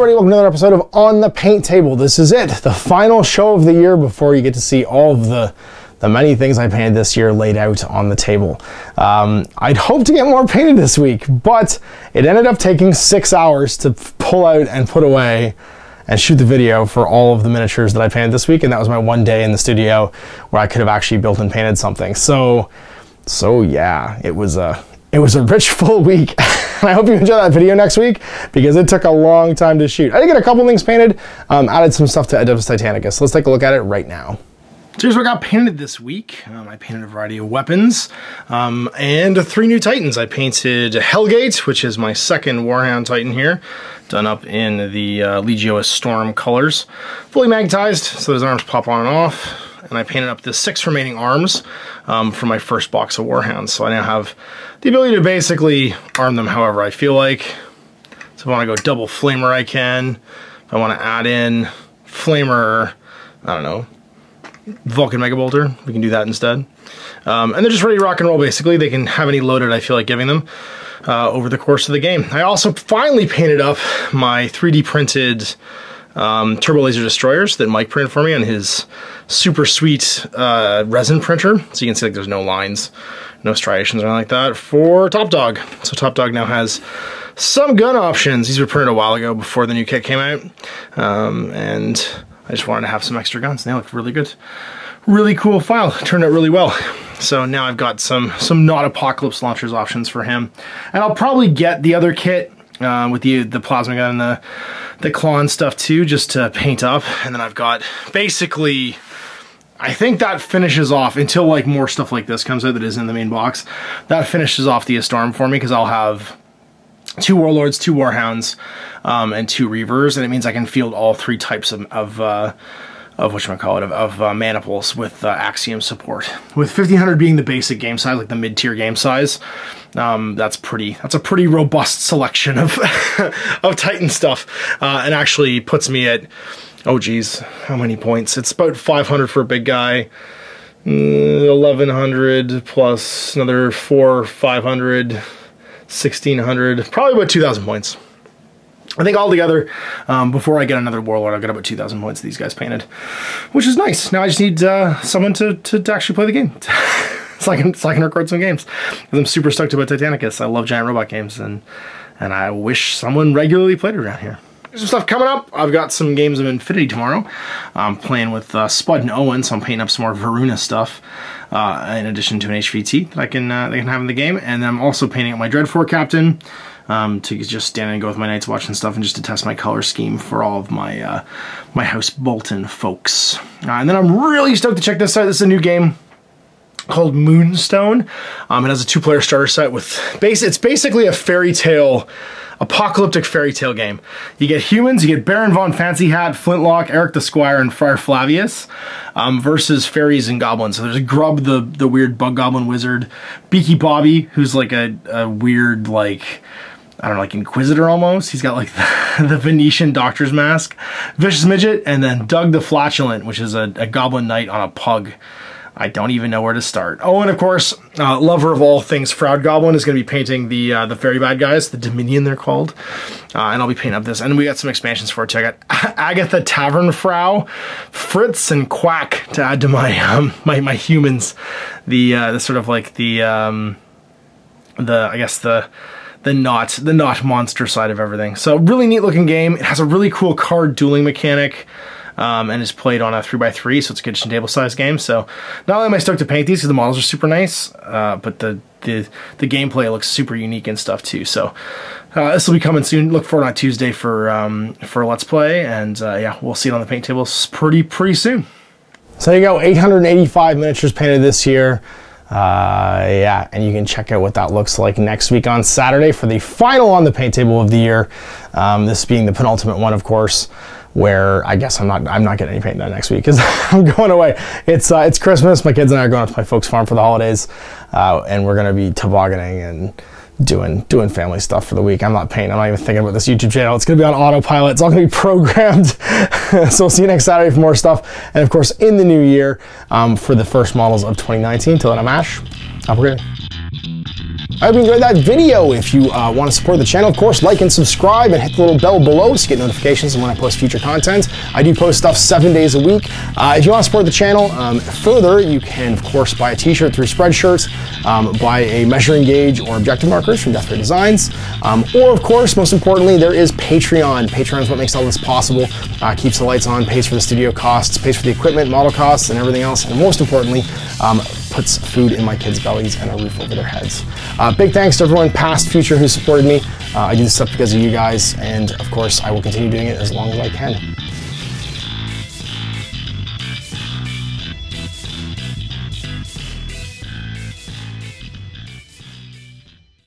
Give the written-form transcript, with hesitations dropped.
everybody, welcome to another episode of On the Paint Table. This is it, the final show of the year before you get to see all of the many things I painted this year laid out on the table. I'd hoped to get more painted this week, but it ended up taking 6 hours to pull out and put away and shoot the video for all of the miniatures that I painted this week, and that was my one day in the studio where I could have actually built and painted something. So yeah, it was a rich, full week. I hope you enjoy that video next week because it took a long time to shoot. I did get a couple things painted, added some stuff to Adeptus Titanicus. So let's take a look at it right now. So here's what I got painted this week. I painted a variety of weapons and 3 new Titans. I painted Hellgate, which is my second Warhound Titan here, done up in the Legio Storm colors. Fully magnetized, so his arms pop on and off. And I painted up the 6 remaining arms from my first box of Warhounds. So I now have the ability to basically arm them however I feel like. So if I want to go double flamer, I can. If I want to add in flamer, I don't know, Vulcan Mega Bolter, we can do that instead. And they're just ready to rock and roll, basically. They can have any loaded I feel like giving them over the course of the game. I also finally painted up my 3D printed turbo laser destroyers that Mike printed for me on his super sweet resin printer. So you can see like there's no lines, no striations or anything like that for Top Dog. So Top Dog now has some gun options. These were printed a while ago before the new kit came out. And I just wanted to have some extra guns. They look really good. Really cool file. Turned out really well. So now I've got some not Apocalypse launchers options for him. And I'll probably get the other kit with the plasma gun and the claw and stuff too, just to paint up. And then I've got basically, I think that finishes off until like more stuff like this comes out that is in the main box. That finishes off the Storm for me because I'll have 2 Warlords, 2 Warhounds, and 2 Reavers, and it means I can field all 3 types of maniples with Axiom support. With 1500 being the basic game size, like the mid-tier game size, that's a pretty robust selection of of Titan stuff, and actually puts me at, oh geez, how many points? It's about 500 for a big guy, 1100 plus another 500, 1600, probably about 2000 points. I think altogether, before I get another Warlord, I'll get about 2,000 points of these guys painted, which is nice. Now I just need someone to actually play the game, so I can record some games. I'm super stoked about Titanicus. I love giant robot games, and I wish someone regularly played it around here. There's some stuff coming up. I've got some games of Infinity tomorrow. I'm playing with Spud and Owen, so I'm painting up some more Varuna stuff, in addition to an HVT that they can have in the game. And then I'm also painting up my Dreadfort Captain, to just stand and go with my Night's Watch and stuff, and just to test my color scheme for all of my my House Bolton folks. And then I'm really stoked to check this out. This is a new game called Moonstone. It has a 2-player starter set with it's basically a fairy tale, apocalyptic fairy tale game. You get humans, you get Baron Von Fancy Hat, Flintlock, Eric the Squire, and Friar Flavius, versus fairies and goblins. So there's Grub, the weird bug goblin wizard, Beaky Bobby, who's like a weird, like, I don't know, like Inquisitor almost. He's got like the Venetian doctor's mask, Vicious Midget, and then Doug the Flatulent, which is a goblin knight on a pug. I don't even know where to start. Oh, and of course, lover of all things Fraud Goblin is going to be painting the very bad guys, the Dominion they're called, and I'll be painting up this. And we got some expansions for it too. I got Agatha Tavern Frau, Fritz, and Quack to add to my my humans. The sort of like the not monster side of everything. So really neat looking game. It has a really cool card dueling mechanic. And is played on a 3x3, so it's a kitchen table size game. So not only am I stoked to paint these because the models are super nice, but the gameplay looks super unique and stuff too. So this will be coming soon. Look for it on Tuesday for a Let's Play, and yeah, we'll see it on the paint tables pretty soon. So there you go, 885 miniatures painted this year. Yeah, and you can check out what that looks like next week on Saturday for the final On the Paint Table of the year. This being the penultimate one, of course, where I guess I'm not getting any paint done next week because I'm going away. It's Christmas. My kids and I are going up to my folks' farm for the holidays, and we're gonna be tobogganing and doing family stuff for the week. I'm not painting. I'm not even thinking about this YouTube channel. It's gonna be on autopilot. It's all gonna be programmed. So we'll see you next Saturday for more stuff, and of course in the new year for the first models of 2019. Till then, I'm Ash. Have a great day. I hope you enjoyed that video. If you want to support the channel, of course, like and subscribe and hit the little bell below to get notifications when I post future content. I do post stuff 7 days a week. If you want to support the channel further, you can, of course, buy a t-shirt through Spreadshirt, buy a measuring gauge or objective markers from Death Ray Designs, or, of course, most importantly, there is Patreon. Patreon is what makes all this possible, keeps the lights on, pays for the studio costs, pays for the equipment, model costs, and everything else, and most importantly, puts food in my kids' bellies and a roof over their heads. Big thanks to everyone, past, future, who supported me. I do this stuff because of you guys, and of course, I will continue doing it as long as I can.